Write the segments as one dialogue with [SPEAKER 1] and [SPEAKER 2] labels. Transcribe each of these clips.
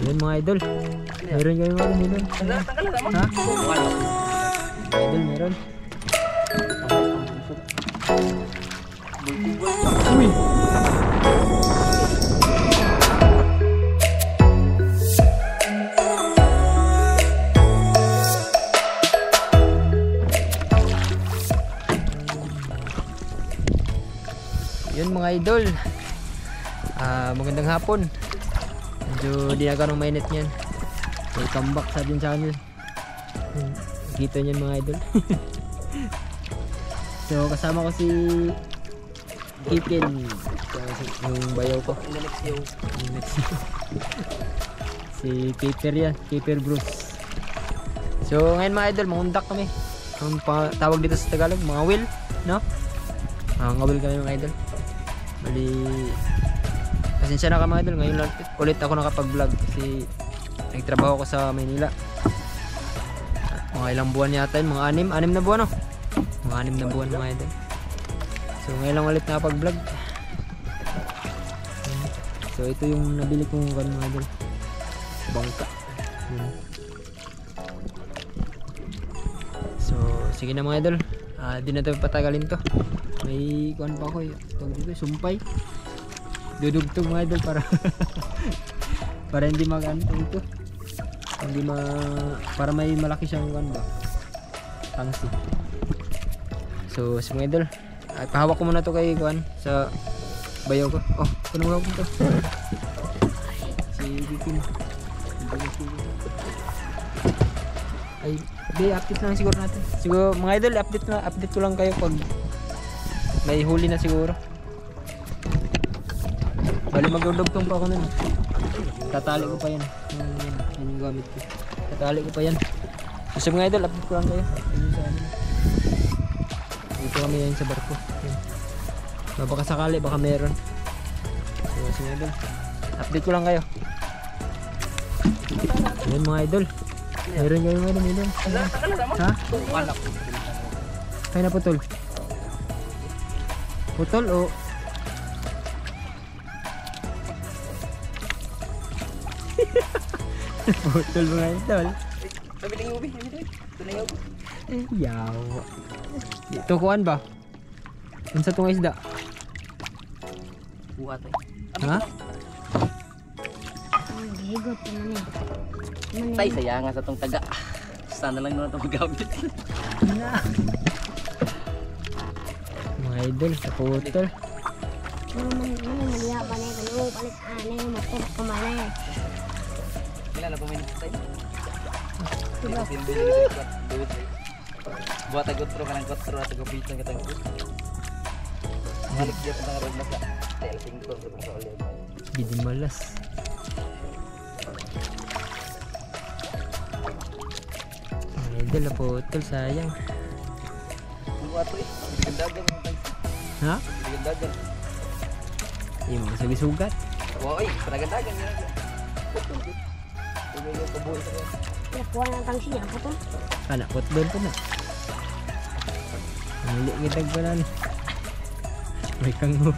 [SPEAKER 1] Yun mga idol. Meron kayo mga idol. Ha? Idol meron. Uy! Yun mga idol. Magandang hapon. Medyo di na ganong mainit niyan. Welcome back sa ating channel. Kita niyan mga idol. So kasama ko si Kikin. Yung bayaw ko. Si Keeper yan. Keeper Bruce. So ngayon mga idol, mangundak kami. Ang tawag dito sa Tagalog, mga will, no? Mga will kami mga idol. Bali, pasensya na ka mga idol, ngayon lang ulit ako nakapag-vlog kasi nagtrabaho ko sa Maynila. Mga ilang buwan yata yun, mga 6 na buwan, no? Mga 6 na buwan mga idol. So ngayon lang ulit nakapag-vlog. So ito yung nabili kong mga idol, bangka. So sige na mga idol, di na tayo patagalin to. May kuhan pa ako dito, sumpay. Dudugtog mga idol para para hindi mag-ano ito. Hindi para may malaki siyang kuhan ba. Tangsi. So mga idol, pahawak ko muna to kay kuhan sa bayaw ko. Oh, tunong ko to. Si Bikin. Ay, update lang siguro natin. Siguro mga idol, update ko lang kayo pag may huli na siguro. Bali magdudugtong pa ako nun. Tatali ko pa yan. Yan yung gamit ko. Tatali ko pa yan. So mga idol, update ko lang kayo. Dito kami yan sa barko. Yan. Baka sakali, baka meron. So mga idol, update ko lang kayo. Yan mga idol. Meron kayo mga idol. Ha? Kaya na putol. Putol o putol mga idol.
[SPEAKER 2] Pabiling ubi, tunayaw ko.
[SPEAKER 1] Yawa. Ito kuhan ba? Unsa tong isda?
[SPEAKER 2] Buhat eh.
[SPEAKER 1] Ha?
[SPEAKER 3] Higot naman eh.
[SPEAKER 2] Tay, sayang sa tong taga. Sana lang naman ito magamit.
[SPEAKER 1] Mga idol, sa putol.
[SPEAKER 3] Maliya pa na yung palit anay, matop kumalay.
[SPEAKER 2] Ilan na puminit tayo? Buhat ang kutro ka ng kutro at gabitan ka ng kutro. Malik dito ng road na sa telping ko sa ulit.
[SPEAKER 1] Gidi malas. Mga idol, sa putol, sayang.
[SPEAKER 2] Buhat eh, bigandagan mo tayo.
[SPEAKER 1] Ha?
[SPEAKER 2] Bigandagan.
[SPEAKER 1] Yung mga sugat.
[SPEAKER 2] Wow eh, panagandagan nyo na. Tuloy yung kabuhay sa kanya.
[SPEAKER 3] Nakuha ng tangsi niya po to.
[SPEAKER 1] Anak, putol po na. Muli kitag pa na. May kangho.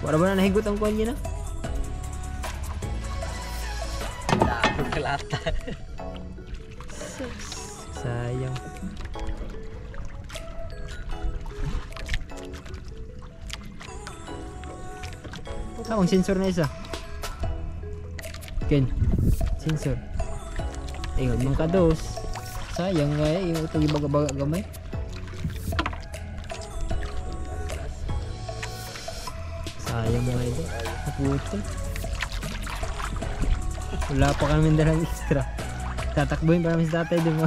[SPEAKER 1] Wala ba na nahigot ang kuhan niya na?
[SPEAKER 2] Tapos kalata.
[SPEAKER 1] Sayang. Ang sensor na isa. Ken, sensor. Ingon man ka dos. Sayang nga yung itong ibaga-baga gamay. Sayang mga ito. Naputol. Wala pa kami dalang extra. Tatakbuhin pa namin sa tatay doon.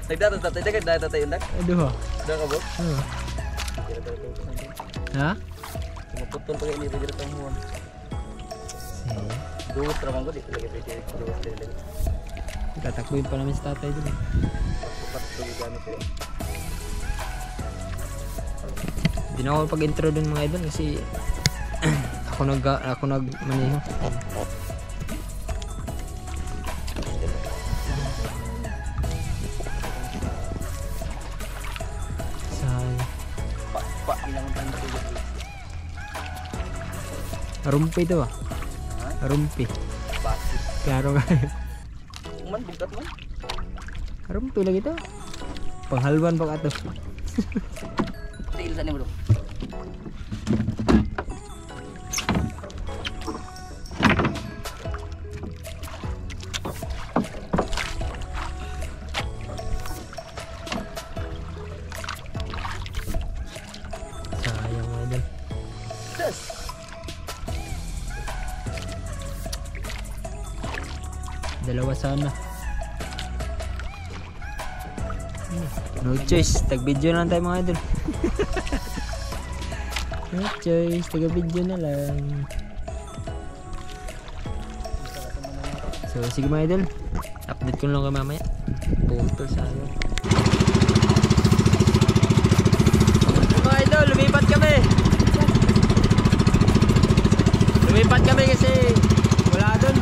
[SPEAKER 2] Nagdato tatay, dagat tatay undak.
[SPEAKER 1] Aduh ha.
[SPEAKER 2] Udah ka bo?
[SPEAKER 1] Ha?
[SPEAKER 2] Putol pakai ini belajar tamuan. Duit ramang ko dito lagi pwede duit lagi.
[SPEAKER 1] Tatakbuhin pa namin sa tatay doon.
[SPEAKER 2] Dapat tuloy gamit ko.
[SPEAKER 1] Hindi na ako pag-intro doon mga idol kasi ako nagmaneho. Rumpi ito ah.
[SPEAKER 2] Ha?
[SPEAKER 1] Rumpi.
[SPEAKER 2] Bakit?
[SPEAKER 1] Klaro nga.
[SPEAKER 2] Man, bugat man.
[SPEAKER 1] Rumpi lagi ito. Panghalwan pa ka ito.
[SPEAKER 2] Tigil saan mo bro?
[SPEAKER 1] Sayang mga idol.
[SPEAKER 2] Yes!
[SPEAKER 1] Dalawa sana. No choice, tag-video na lang tayo mga idol. No choice, taga-video na lang. So sige mga idol, update ko na lang kayo mamaya. Putol sa ano. Mga idol, lumipat kami. Lumipat kami kasi wala doon.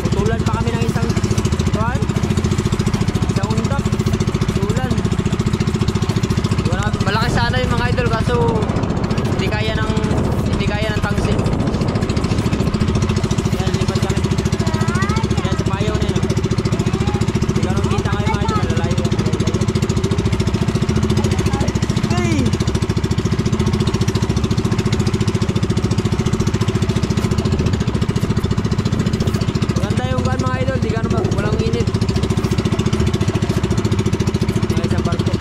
[SPEAKER 1] Tutulan pa kami ng isang tuwan. Isang undak. Tutulan. Malaki sana yung mga idol kaso hindi kaya ng tangsil. Yan, lipat kami. Yan sa payaw na yun. Hindi ka nung kita kayo mga idol. Malalayo. Hey! Maganda yung kan mga idol. Di ka naman walang init. May isang barko.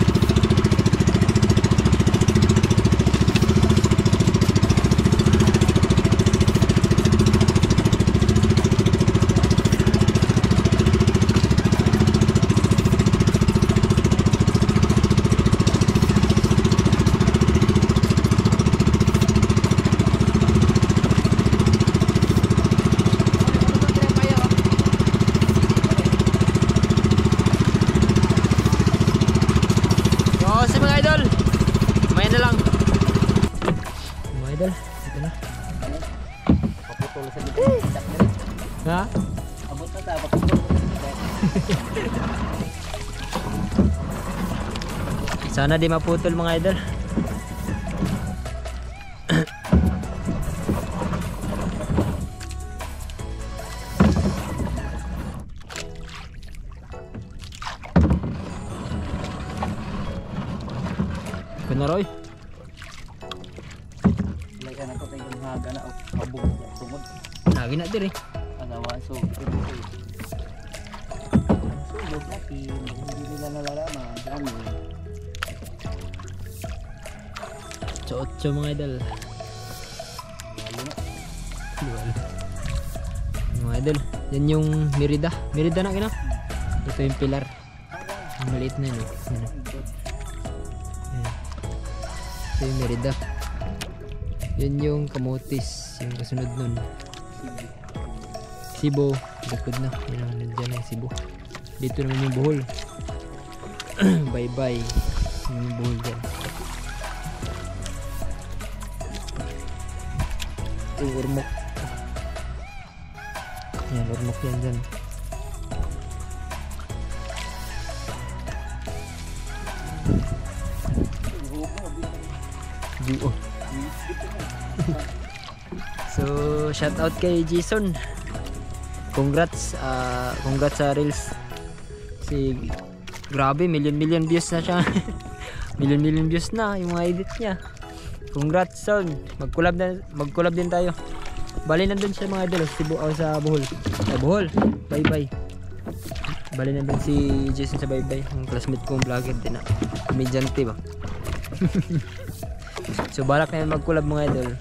[SPEAKER 1] Oo, si mga idol. May na lang. Mga idol, ito na.
[SPEAKER 2] Paputol sa dito. Isak na rin.
[SPEAKER 1] Ha?
[SPEAKER 2] Abot na tayo, paputol.
[SPEAKER 1] Sana di maputol mga idol. Roy.
[SPEAKER 2] Lagyan na ito tayo yung haga na pabog tungod.
[SPEAKER 1] Lagi na diri.
[SPEAKER 2] Agawa so sulog natin. Hindi nila nalalaman. Ano?
[SPEAKER 1] Chotcho mga idol.
[SPEAKER 2] Lalo na.
[SPEAKER 1] Luwal. Mga idol, yan yung Merida. Merida na kina. Ito yung pilar. Ang maliit na yun. Yan. Ito yung Merida. Yan yung kamotis. Yung kasunod nun. Sibo. Likod na. Yan ang nandyan yung Sibo. Dito naman yung buhol. Bye bye. Yung buhol dyan. Ito yung urmok. Yan, urmok yan dyan. GO. So, shout out kay Jason. Congrats sa Reels. Grabe, million views na siya. million views na yung mga edit niya. Congrats son. Mag-collab din tayo. Bali nandun siya mga idol sa Bohol. Sa Bohol. Bye bye. Bali nandun si Jason sa bye bye. Ang classmate kong vlogger din na. Komedyante ba? So balak na yun mag-collab mga idol.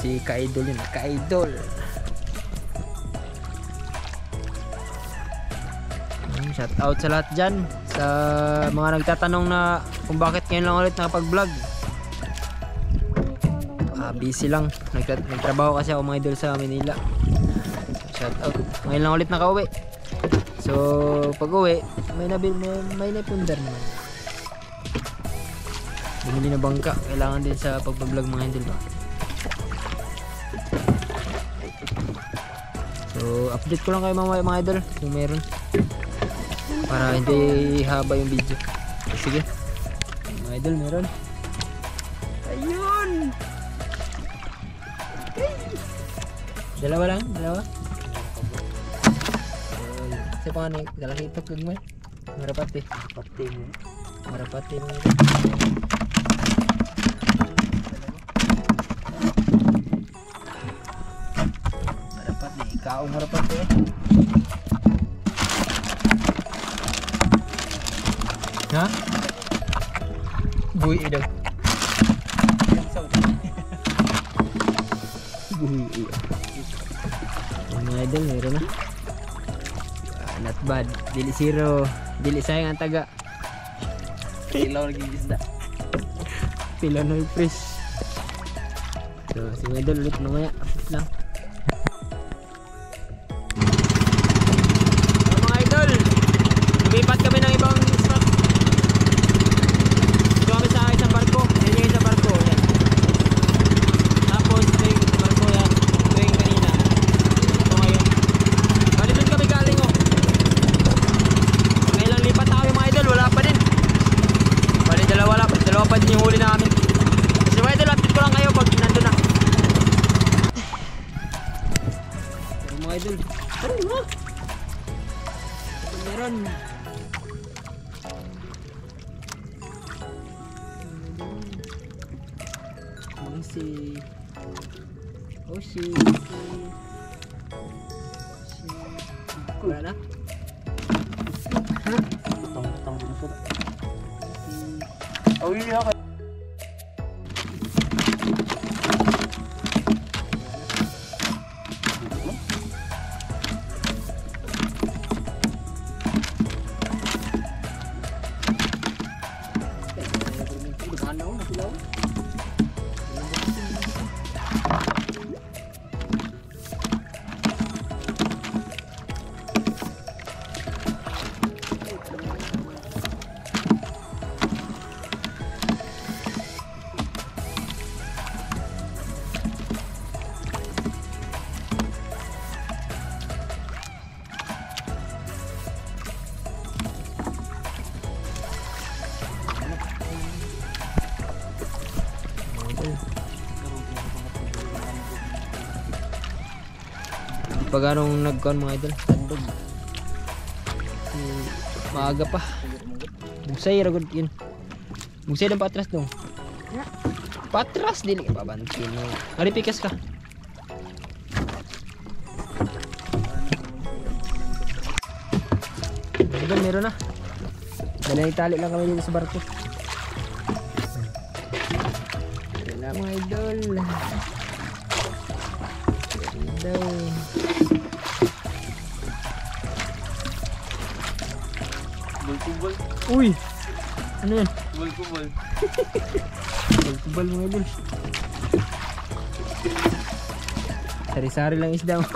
[SPEAKER 1] Si Ka-Idol yun. Ka-Idol. Shout out sa lahat dyan. Sa mga nagtatanong na kung bakit ngayon lang ulit nakapag-vlog. Busy lang. Nagtrabaho kasi ako mga idol sa Manila. Shout out. Ngayon lang ulit nakauwi. So pag uwi, may naipundar naman. Bumili na bangka. Kailangan din sa pagpa-vlog mga idol ba. So update ko lang kayo mga idol kung meron. Para hindi haba yung video. Sige. Mga idol meron. Ayun! Dalawa lang? Dalawa? Sa panganay, dalakitok kag mo. Marapati.
[SPEAKER 2] Pati mo.
[SPEAKER 1] Marapati mo. Marapati, ikaw marapati eh. Ha? Buhi daw. Buhi. Mga idol, meron na. Not bad. Dili zero. Dili sayang ang taga.
[SPEAKER 2] Ilaw naging isda.
[SPEAKER 1] Pilanoy fresh. So, si mga idol ulit mamaya. Update lang. So, mga idol, lumipat kami ng ibang spot. Ito kami sa isang barko. Yan yung isang barko. Yan. Tapos, ito yung barko yan. Ito yung kanina. Ito ngayon. Bali doon kami galing oh. Ngayon lang lipat na kami mga idol. Wala pa din. Bali dalawa pa din yung huli namin. Kasi mga idol, update ko lang kayo pag nandun na. Pero mga idol, meron. Si wala na?
[SPEAKER 2] Tang bunso. Oh, iya ka.
[SPEAKER 1] Pag anong nagkuhan mga idol, tandog. Maaga pa. Bugsay ragod yun. Bugsay lang patras dong. Patras dili ka babantin no. Ari pikas ka. Idol meron na. Dalay tali lang kami dito sa barko. Yan na mga idol. Idol.
[SPEAKER 2] Bul-kubul.
[SPEAKER 1] Uy! Ano yan?
[SPEAKER 2] Bul-kubul.
[SPEAKER 1] Bal mga idol. Sari-sari lang isda mo.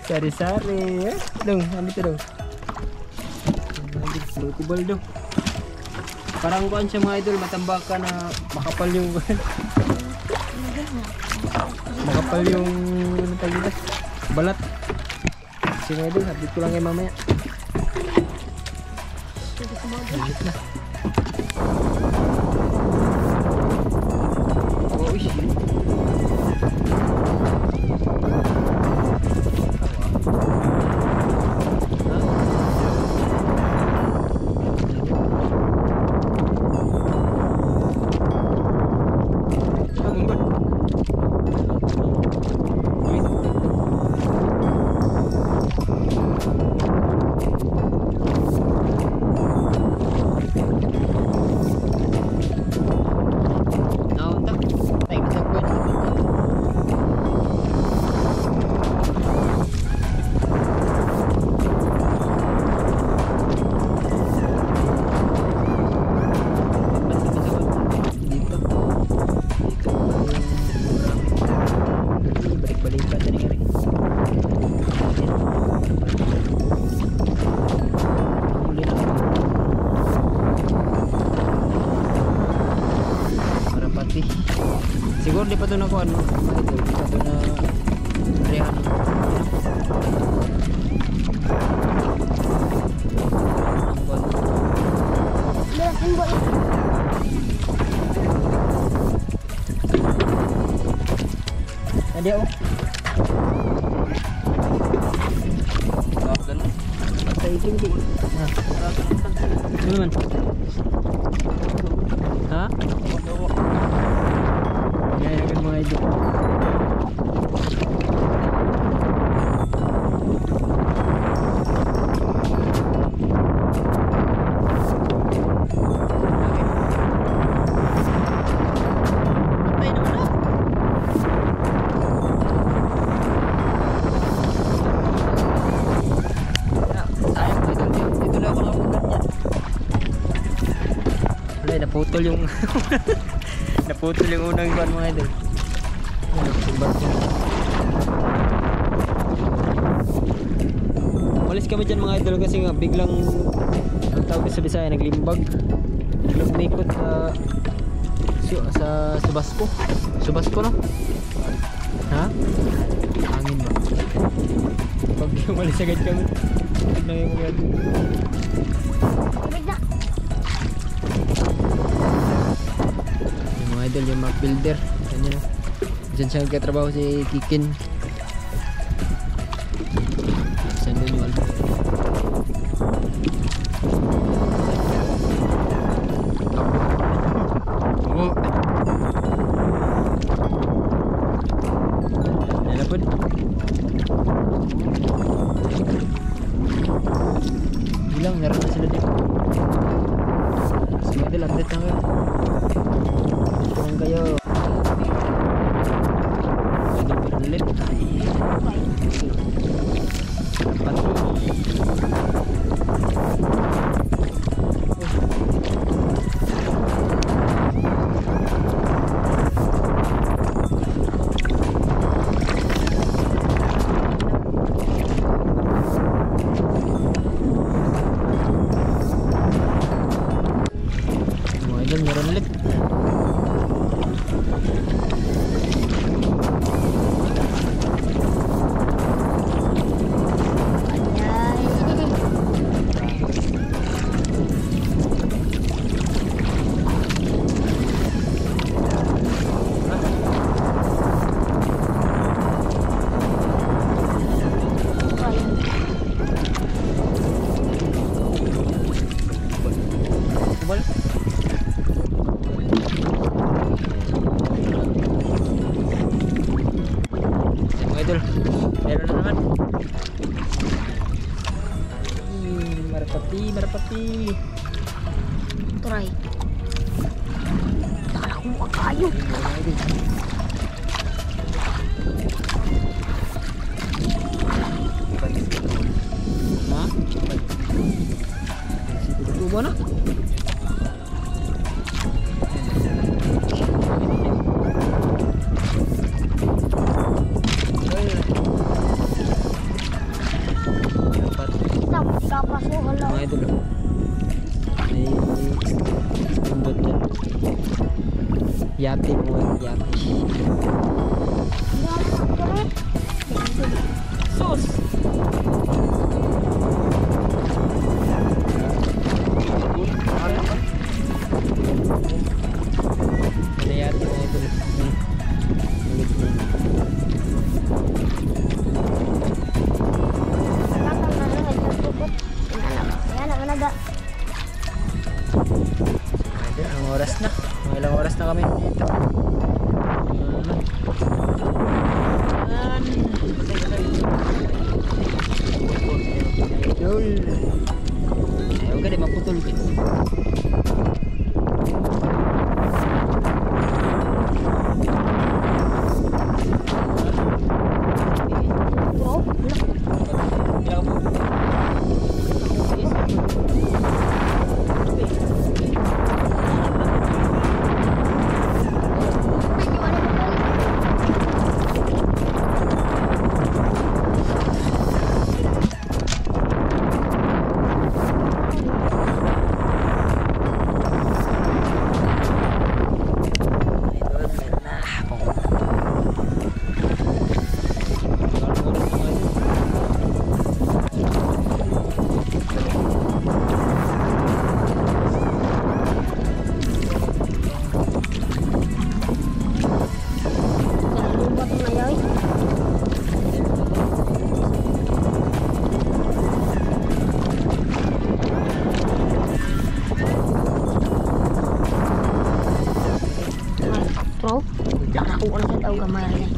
[SPEAKER 1] Sari-sari. Dong, andito dong. Bal-kubal dong. Parang kuan siya mga idol, matambakan na makapal yung makapal yung ano tawag dito? Balat. Kasi mga idol, update ko lang kayo mamaya. Update na. Oh, uy. Siguro di pa ito na kuhan, no? Di pa ito na rehan.
[SPEAKER 3] Belas minggu.
[SPEAKER 1] Hindi oh. Patay tinggi. Ha. Ano naman? Ha? Yan agad mga idol. Naputol yung naputol yung unang iban mga idol. Walis kami dyan mga idol kasi nga biglang ang tawag sa Bisaya naglimbag, biglang umikot sa Subasco no? Ha? Hangin ba? Pag umalis agad kami tignan yung mga idol. Idol yung map builder yan yun. Diyan siya nagkatrabaho si Kikin. Saan doon yung album oo yan na po bilang meron na sila dito. So idol update na kayo idol berlit mga idol meron ulit. Idol, meron na naman. Marapati.
[SPEAKER 3] Try. Tala ko makayo.
[SPEAKER 1] Ha? Situ ba na? Mga idol may undot dyan yate po yate sus ada yate mga idol ang oras na, mga ilang oras na kami dito. Yul ayaw ka di maputol ka.
[SPEAKER 3] Nakakuha na sa tao gamay rin.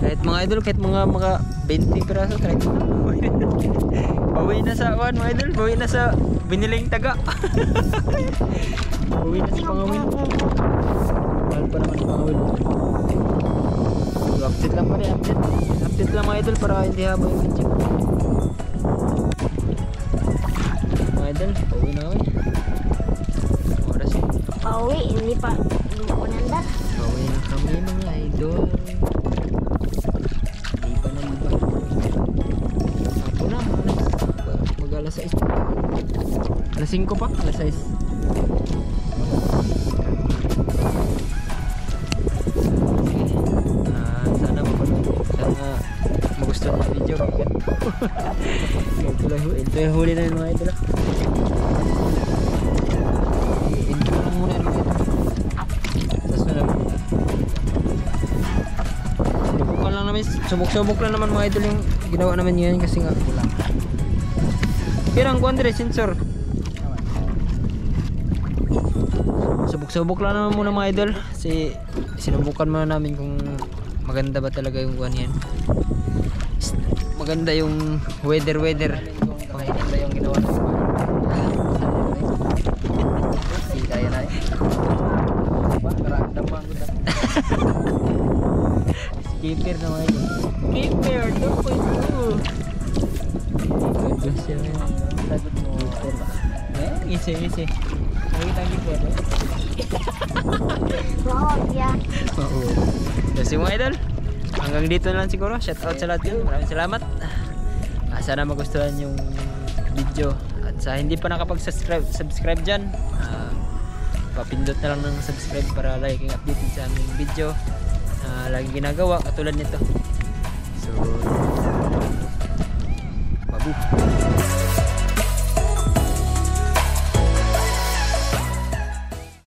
[SPEAKER 1] Kahit mga idol, kahit mga 20 piraso, try ko na. Bawi na sa one, mga idol. Bawi na sa biniling taga. Bawi na sa pangawin. Mahal pa naman yung pangawin. So, update lang pa rin, update. Update lang mga idol para hindi haba yung video. Mga idol, bawi na kami. Oras yun.
[SPEAKER 3] Pauwi, hindi pa. Hindi ko nanda.
[SPEAKER 1] Bawi na kami mga idol. Hindi pa naliba. Ako na, mag alas 6. Alas 5 pa, alas 6. Sana mapanood. Sana magustuhan ng video. Ito yung huli na yun mga idol. Intro lang muna yun mga idol. Tapos na naman. Subukan lang namin. Subok-subok lang naman mga idol yung ginawa naman ngayon kasi nga kulang. Pirang kuandre, sensor. Subok-subok lang naman muna mga idol. Kasi sinubukan muna namin kung maganda ba talaga yung kuhan yan. Maganda yung weather.
[SPEAKER 2] Maganda yung ginawa ng mga. Hindi kaya na eh. Maramdam mo ang ganda.
[SPEAKER 1] Skipper na mga idol. Skipper 2.2. Bagus siya.
[SPEAKER 2] Sagot mo.
[SPEAKER 1] Easy. Nakita ang skipper.
[SPEAKER 3] Wow, yeah.
[SPEAKER 1] Oo. Kasi mga idol, hanggang dito na lang siguro. Shout out sa lahat yun. Maraming salamat. Sana magustuhan yung video. At sa hindi pa nakapag-subscribe dyan, papindot na lang ng subscribe para lagi kang updated sa aming video. Lagi ginagawa katulad nito. So, babu.